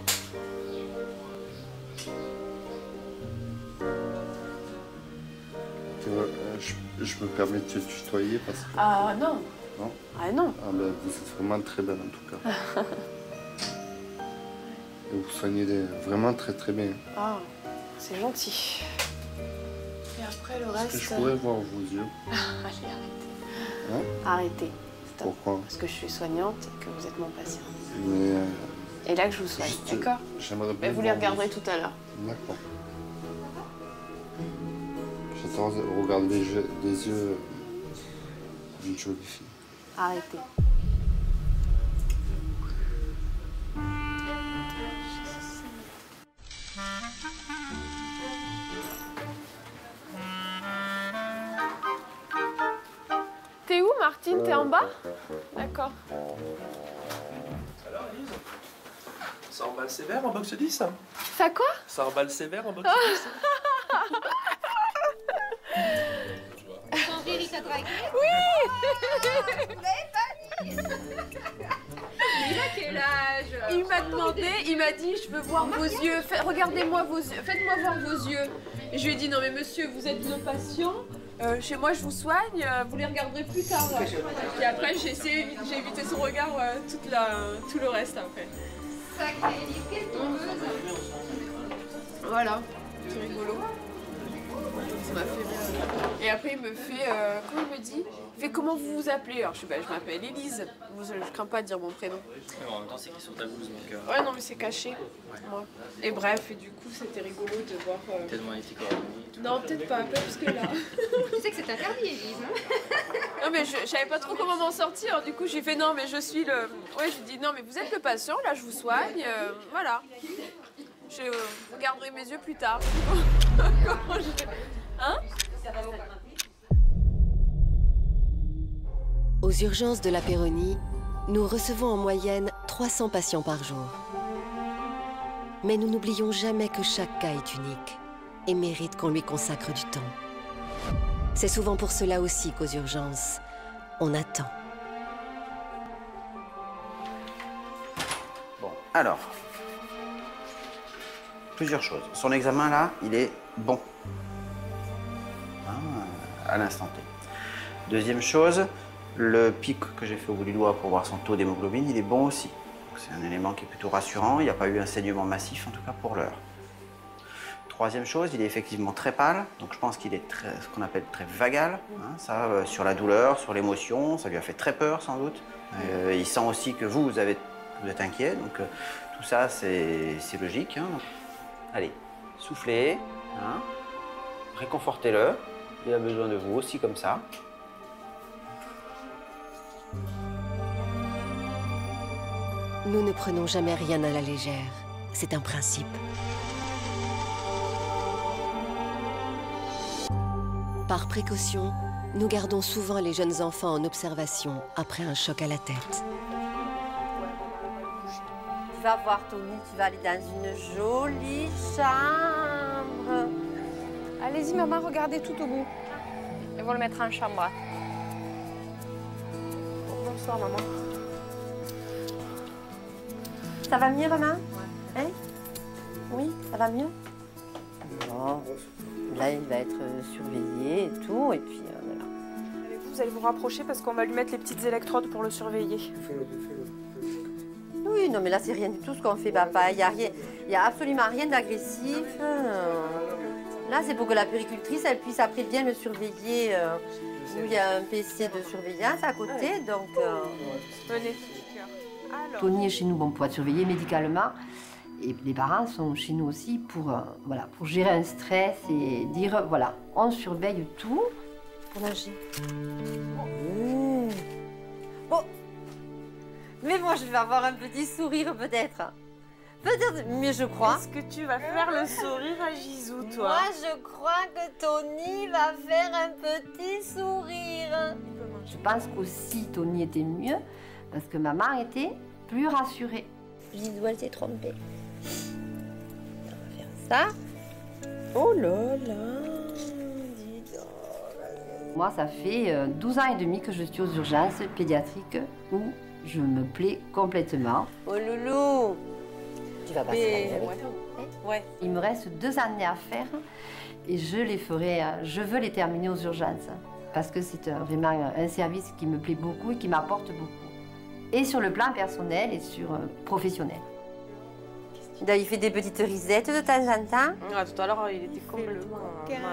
Je me permets de te tutoyer parce que... Ah non. Non? Ah non. Ah ben, vous êtes vraiment très belle en tout cas. Et vous soignez vraiment très bien. Ah, c'est gentil. Et après le reste... Est-ce que je pourrais voir vos yeux? Allez, arrêtez. Hein? Arrêtez. Stop. Pourquoi? Parce que je suis soignante et que vous êtes mon patient. Mais... Et là que je vous soigne, d'accord? J'aimerais bien... Mais vous les regarderez tout à l'heure. D'accord. J'attends de regarder les yeux d'une jolie fille. Arrêtez. T'es où, Martine? T'es en bas? D'accord. Alors, Lise, ça emballe sévère en boxe 10, ça? Ça quoi? Ça emballe sévère en boxe 10. Henri, il t'a dragué? Oui. Il a quel âge? Il m'a demandé, il m'a dit, je veux voir vos yeux, regardez-moi vos yeux, faites-moi voir vos yeux. Et je lui ai dit, non mais monsieur, vous êtes le patient, chez moi je vous soigne, vous les regarderez plus tard. Et après j'ai évité son regard tout le reste après. Voilà, c'est rigolo. Ça m'a fait rire. Et après il me fait, comment il me dit? Il fait comment vous vous appelez? Alors je sais pas, je m'appelle Élise. Je crains pas de dire mon prénom. En même temps c'est écrit sur ta blouse donc... Ouais non mais c'est caché. Moi. Et bref, et du coup c'était rigolo de voir... Peut-être demander tes coordonnées. Non peut-être pas parce que là... Tu sais que c'est interdit Élise. Non mais je savais pas trop comment m'en sortir, du coup j'ai fait non mais je suis le... Ouais j'ai dit non mais vous êtes le patient, là je vous soigne, voilà. Vous garderez mes yeux plus tard. Hein? Aux urgences de la Péronie, nous recevons en moyenne 300 patients par jour. Mais nous n'oublions jamais que chaque cas est unique et mérite qu'on lui consacre du temps. C'est souvent pour cela aussi qu'aux urgences, on attend. Bon, alors, plusieurs choses. Son examen là, il est bon. À l'instant T. Deuxième chose, le pic que j'ai fait au bout du doigt pour voir son taux d'hémoglobine, il est bon aussi. C'est un élément qui est plutôt rassurant, il n'y a pas eu un saignement massif, en tout cas pour l'heure. Troisième chose, il est effectivement très pâle, donc je pense qu'il est ce qu'on appelle très vagal. Hein, ça, sur la douleur, sur l'émotion, ça lui a fait très peur sans doute. Il sent aussi que vous êtes inquiet, donc tout ça c'est logique. Hein. Allez, soufflez, hein, réconfortez-le. Il a besoin de vous aussi comme ça. Nous ne prenons jamais rien à la légère. C'est un principe. Par précaution, nous gardons souvent les jeunes enfants en observation après un choc à la tête. Tu vas voir Tony, tu vas aller dans une jolie chambre. Allez-y maman, regardez tout au bout. Ils vont le mettre en chambre. Bonsoir maman. Ça va mieux maman? Hein? Oui, ça va mieux? Bon, là il va être surveillé et tout, et puis voilà. Vous allez vous rapprocher parce qu'on va lui mettre les petites électrodes pour le surveiller. Oui, non mais là c'est rien du tout ce qu'on fait papa, il y a absolument rien d'agressif. Là, c'est pour que la puéricultrice, elle puisse après bien le surveiller. Où il y a un PC de surveillance à côté, donc... Venez. Alors... Tony est chez nous pour être surveillé médicalement. Et les parents sont chez nous aussi pour gérer un stress et dire, voilà, on surveille tout. Pour nager. Oh. Mais moi, je vais avoir un petit sourire peut-être. Peut-être, mais je crois. Est-ce que tu vas faire le sourire à Gisou, toi? Moi, je crois que Tony va faire un petit sourire. Je pense qu'aussi Tony était mieux parce que maman était plus rassurée. Gisou, elle s'est trompée. On va faire ça. Oh là là, dis donc. Moi, ça fait 12 ans et demi que je suis aux urgences pédiatriques où je me plais complètement. Oh loulou. Tu vas passer ouais. Il me reste 2 années à faire et je les ferai, je veux les terminer aux urgences parce que c'est vraiment un service qui me plaît beaucoup et qui m'apporte beaucoup. Et sur le plan personnel et sur professionnel. Il fait des petites risettes de temps en temps. Ah, tout à l'heure, il était complètement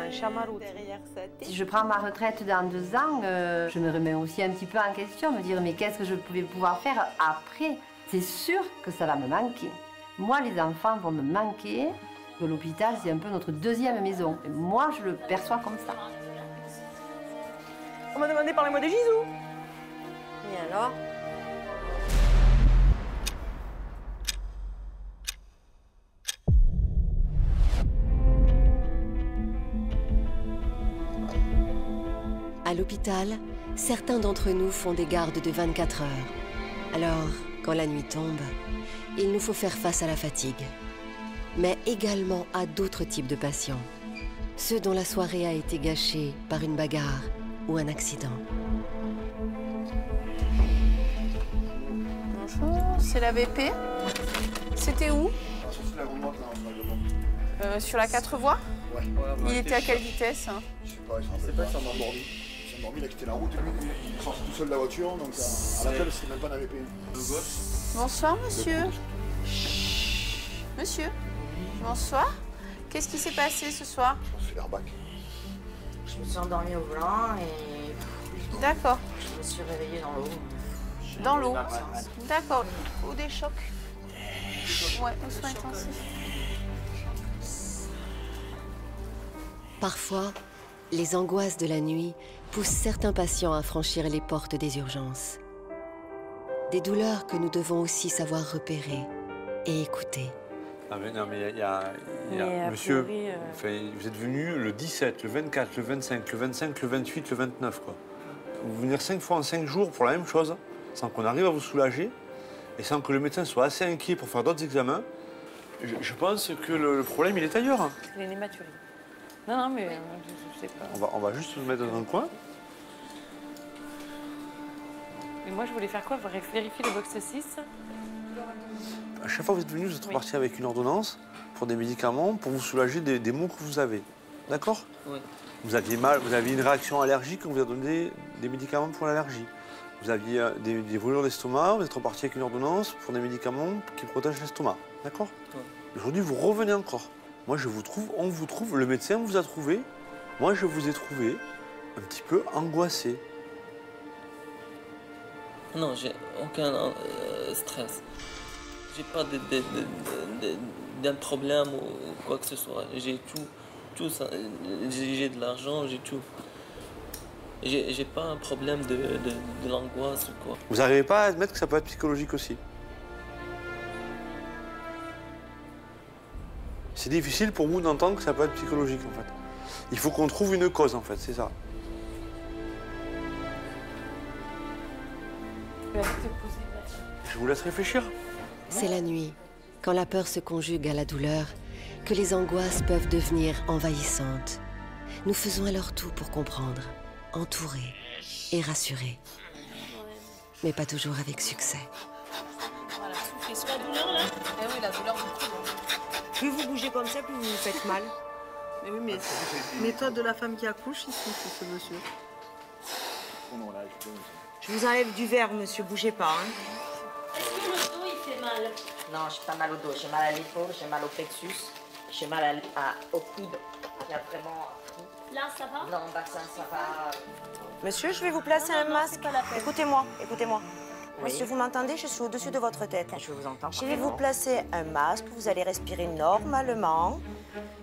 un chamallow derrière sa tête. Si je prends ma retraite dans 2 ans, je me remets aussi un petit peu en question, me dire mais qu'est-ce que je pouvais pouvoir faire après? C'est sûr que ça va me manquer. Moi, les enfants vont me manquer. L'hôpital, c'est un peu notre deuxième maison. Et moi, je le perçois comme ça. On m'a demandé parlez-moi des Gisou. Et alors? À l'hôpital, certains d'entre nous font des gardes de 24 heures. Alors, quand la nuit tombe, il nous faut faire face à la fatigue, mais également à d'autres types de patients, ceux dont la soirée a été gâchée par une bagarre ou un accident. Bonjour, c'est la BP. C'était où? Sur la 4 voies. Ouais. Il était à quelle vitesse hein? Je sais pas, je sais pas, il s'en est endormi. Il s'est endormi, il a quitté la route, lui, il est sorti tout seul de la voiture, donc à l'appel, c'est même pas un AVP. Bonsoir, monsieur. Monsieur, bonsoir. Qu'est-ce qui s'est passé ce soir? Je suis airbag. Je me suis endormie au volant et... D'accord. Je me suis réveillée dans l'eau. Dans l'eau. D'accord. Ou des chocs. Ouais, aux soins intensifs. Parfois, les angoisses de la nuit poussent certains patients à franchir les portes des urgences. Des douleurs que nous devons aussi savoir repérer et écouter. Non mais il y a monsieur, vous êtes venu le 17, le 24, le 25, le 25, le 28, le 29 quoi. Vous venir 5 fois en 5 jours pour la même chose, sans qu'on arrive à vous soulager et sans que le médecin soit assez inquiet pour faire d'autres examens, je pense que le problème il est ailleurs. Il est nématuré. Non, mais je sais pas. On va juste se mettre dans un coin. Mais moi je voulais faire quoi? Vérifier le box 6. À chaque fois que vous êtes venu, vous êtes reparti avec une ordonnance pour des médicaments pour vous soulager des maux que vous avez. D'accord? Oui. Vous aviez mal, vous aviez une réaction allergique, on vous a donné des médicaments pour l'allergie. Vous aviez des brûlures d'estomac, vous êtes reparti avec une ordonnance pour des médicaments qui protègent l'estomac. D'accord? Oui. Aujourd'hui, vous revenez encore. Moi, je vous trouve, on vous trouve, le médecin vous a trouvé. Moi, je vous ai trouvé un petit peu angoissé. Non, j'ai aucun stress. J'ai pas d'un problème ou quoi que ce soit. J'ai tout ça. J'ai de l'argent, j'ai tout. J'ai pas un problème de l'angoisse ou quoi. Vous n'arrivez pas à admettre que ça peut être psychologique aussi? C'est difficile pour vous d'entendre que ça peut être psychologique en fait. Il faut qu'on trouve une cause en fait, c'est ça. Je vous laisse réfléchir. C'est la nuit, quand la peur se conjugue à la douleur, que les angoisses peuvent devenir envahissantes. Nous faisons alors tout pour comprendre, entourer et rassurer. Mais pas toujours avec succès. Voilà, soufflez sur la douleur là. Eh oui, la douleur du cou. Plus vous bougez comme ça, plus vous vous faites mal. Mais oui, mais méthode de la femme qui accouche ici, ce monsieur. Je vous enlève du verre, monsieur, bougez pas. Hein. Est-ce que le dos, il fait mal? Non, j'ai pas mal au dos, j'ai mal à l'épaule, j'ai mal au plexus, j'ai mal au coude. Il y a vraiment... Là, ça va? Non, vaccin, ça va. Monsieur, je vais vous placer un masque. Écoutez-moi, écoutez-moi. Oui. Monsieur, vous m'entendez? Je suis au-dessus de votre tête. Je vous entends. Je vais vous placer un masque, vous allez respirer normalement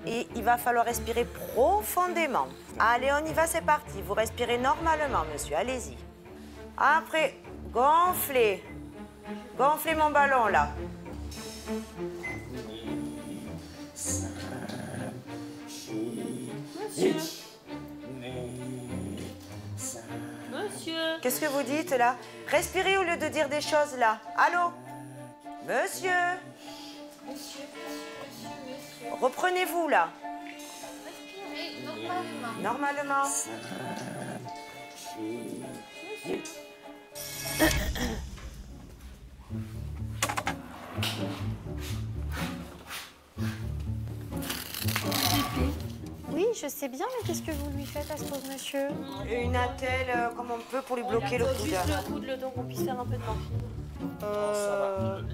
et il va falloir respirer profondément. Allez, on y va, c'est parti. Vous respirez normalement, monsieur, allez-y. Après, gonflez. Gonflez mon ballon, là. Monsieur. Monsieur. Qu'est-ce que vous dites, là? Respirez au lieu de dire des choses, là. Allô? Monsieur. Monsieur. Reprenez-vous, là. Respirez normalement. Normalement. Oui, je sais bien, mais qu'est-ce que vous lui faites à ce pauvre monsieur? Une attelle comme on peut pour lui bloquer le coude. Juste le coude, le dos, qu'on puisse faire un peu de morphine.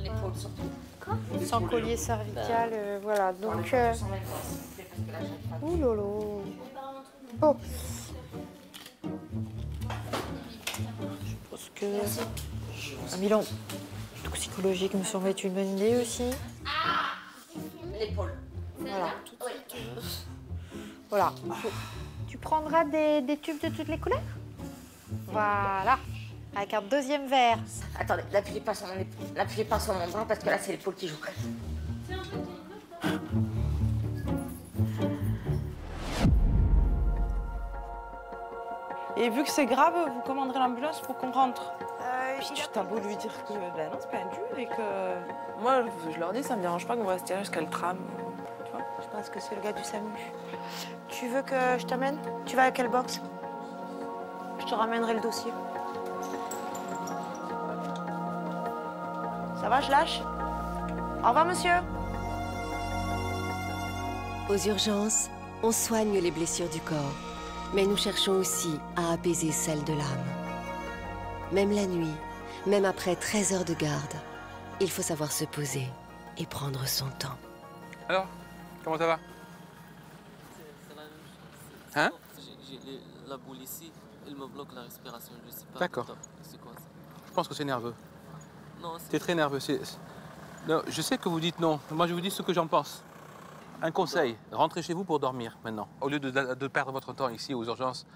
L'épaule surtout. Quoi? Sans collier cervical, voilà. Donc, ouh lolo. Oh. Je pense que un bilan toxicologique me semble être une bonne idée aussi. L'épaule. Voilà. Voilà. Tu prendras des tubes de toutes les couleurs? Voilà. Avec un deuxième verre. Attendez, n'appuyez pas sur mon bras parce que là, c'est l'épaule qui joue. Et vu que c'est grave, vous commanderez l'ambulance pour qu'on rentre. Puis t'as beau lui dire que ben non, c'est pas un dur et que... Moi, je leur dis, ça me dérange pas qu'on reste là jusqu'à le tram. Tu vois? Je pense que c'est le gars du SAMU. Tu veux que je t'amène? Tu vas à quelle box? Je te ramènerai le dossier. Ça va, je lâche? Au revoir, monsieur. Aux urgences, On soigne les blessures du corps, mais nous cherchons aussi à apaiser celles de l'âme. Même la nuit, même après 13 heures de garde, il faut savoir se poser et prendre son temps. Alors, comment ça va? Hein? J'ai la boule ici, elle me bloque la respiration, je sais pas. D'accord. C'est quoi ça? Je pense que c'est nerveux. Non, T'es très nerveux. Non, je sais que vous dites non. Moi, je vous dis ce que j'en pense. Un conseil, rentrez chez vous pour dormir maintenant, au lieu de perdre votre temps ici aux urgences.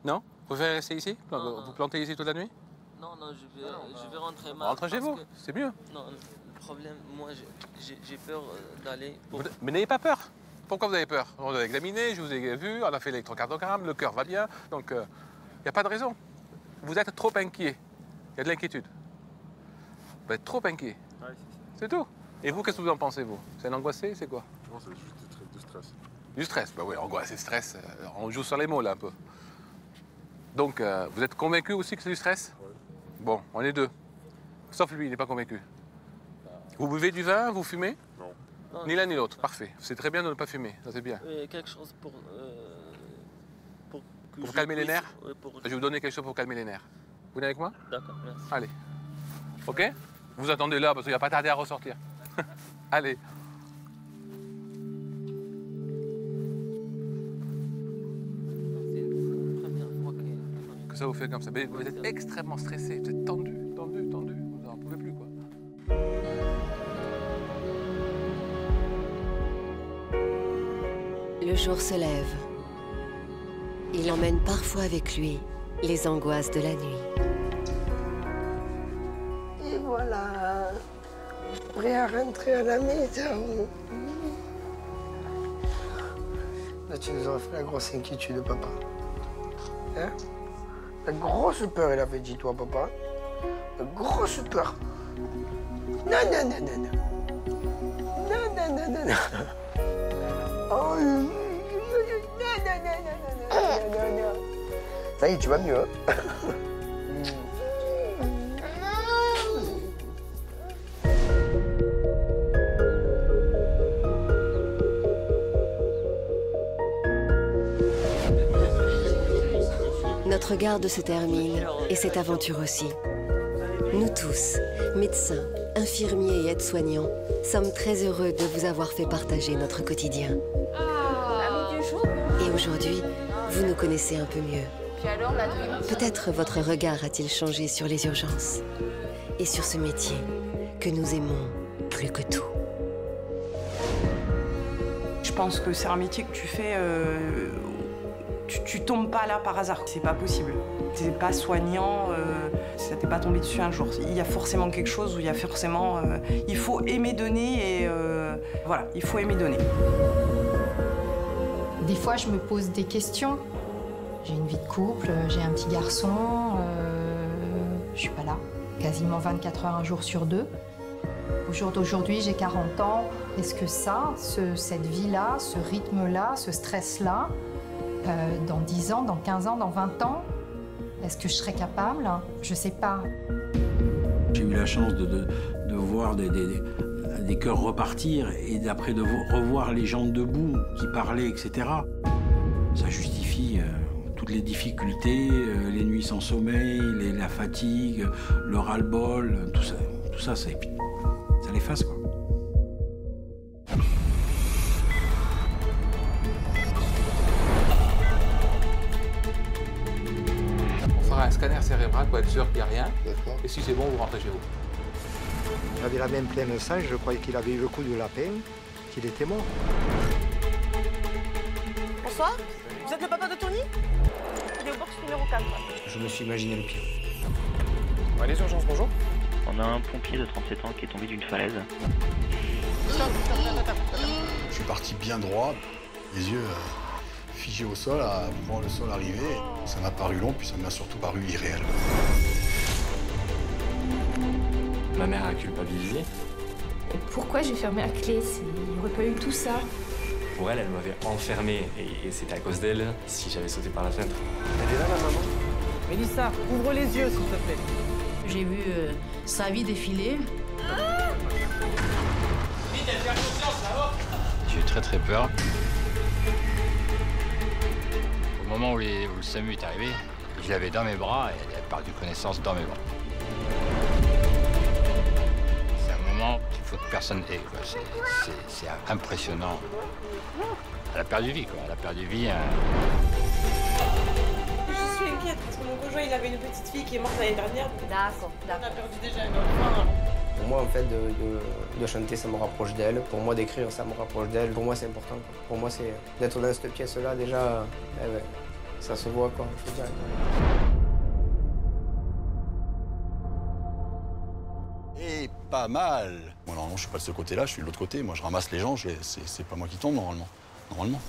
Non? Vous préférez rester ici? Vous plantez ici toute la nuit? Non, je vais rentrer. Rentrez chez vous, c'est mieux. Non, le problème, moi, j'ai peur d'aller... Mais n'ayez pas peur. Pourquoi vous avez peur? On vous a examiné, je vous ai vu, on a fait l'électrocardiogramme, le cœur va bien, donc il n'y a pas de raison. Vous êtes trop inquiet. Il y a de l'inquiétude. Vous êtes trop inquiet. Ouais, c'est tout. Et vous, qu'est-ce que vous en pensez, vous? C'est un angoissé, c'est quoi? Non, c'est juste du stress. Du stress? Bah oui, angoisse et stress, on joue sur les mots, là, un peu. Donc, vous êtes convaincu aussi que c'est du stress? Oui. Bon, on est deux. Sauf lui, il n'est pas convaincu. Vous buvez du vin, vous fumez? Non. Ni l'un ni l'autre, parfait. C'est très bien de ne pas fumer, ça c'est bien. Quelque chose pour calmer les nerfs? Ouais, Je vais vous donner quelque chose pour calmer les nerfs. Vous venez avec moi? D'accord, merci. Allez. Ok? Vous attendez là, parce qu'il n'y a pas tardé à ressortir. Allez. Que ça vous fait comme ça? Mais vous êtes extrêmement stressé, vous êtes tendu, vous n'en pouvez plus, quoi. Le jour se lève. Il emmène parfois avec lui les angoisses de la nuit. Et voilà, prêt à rentrer à la maison. Là, tu nous aurais fait la grosse inquiétude, papa. Hein? La grosse peur, elle avait dit, toi, papa. La grosse peur. Non, non, non, non, non. Non, non, non, non, non. Oh, non, non, non, non, non, non. Ça y est, tu vas mieux, hein? Notre garde se termine et cette aventure aussi. Nous tous, médecins, infirmiers et aides-soignants, sommes très heureux de vous avoir fait partager notre quotidien. Et aujourd'hui, vous nous connaissez un peu mieux. Peut-être votre regard a-t-il changé sur les urgences et sur ce métier que nous aimons plus que tout. Je pense que c'est un métier que tu fais... Tu tombes pas là par hasard, c'est pas possible. T'es pas soignant, ça t'est pas tombé dessus un jour. Il y a forcément quelque chose où il y a forcément... il faut aimer donner et voilà, il faut aimer donner. Des fois, je me pose des questions. J'ai une vie de couple, j'ai un petit garçon, je suis pas là. Quasiment 24 heures un jour sur deux. Au jour d'aujourd'hui, j'ai 40 ans. Est-ce que ça, cette vie-là, ce rythme-là, ce stress-là, dans 10 ans, dans 15 ans, dans 20 ans, est-ce que je serai capable? Je sais pas. J'ai eu la chance de voir des cœurs repartir et d'après de revoir les gens debout qui parlaient, etc. Ça justifie toutes les difficultés, les nuits sans sommeil, la fatigue, le ras-le-bol, tout ça, ça l'efface, quoi. Un scanner cérébral pour être sûr qu'il n'y a rien. Et si c'est bon, vous rentrez chez vous. Il avait la même pleine sang, je croyais qu'il avait eu le coup de lapin, qu'il était mort. Bonsoir, vous êtes le papa de Tony? Il est au box numéro 4. Je me suis imaginé le pire. Ouais, les urgences, bonjour. On a un pompier de 37 ans qui est tombé d'une falaise. Je suis parti bien droit, les yeux figé au sol, à voir le sol arriver. Ça m'a paru long, puis ça m'a surtout paru irréel. Ma mère a culpabilisé. Et pourquoi j'ai fermé la clé? Il n'y aurait pas eu tout ça. Pour elle, elle m'avait enfermé et c'était à cause d'elle si j'avais sauté par la fenêtre. Elle est là, la maman? Mélissa, ouvre les yeux, s'il te plaît. J'ai vu sa vie défiler. J'ai eu très peur. Au moment où le SAMU est arrivé, je l'avais dans mes bras et elle a perdu connaissance dans mes bras. C'est un moment qu'il faut que personne ait. C'est impressionnant. Elle a perdu vie, quoi. Elle a perdu vie. Je suis inquiète parce que mon conjoint, il avait une petite fille qui est morte l'année dernière. D'accord. On a perdu déjà un enfant. Pour moi, en fait, de chanter, ça me rapproche d'elle. Pour moi, d'écrire, ça me rapproche d'elle. Pour moi, c'est important, quoi. Pour moi, c'est d'être dans cette pièce-là, déjà, ça se voit, quoi, je veux dire. Et pas mal. Moi, normalement, je suis pas de ce côté-là, je suis de l'autre côté. Moi, je ramasse les gens, c'est pas moi qui tombe, normalement. Normalement.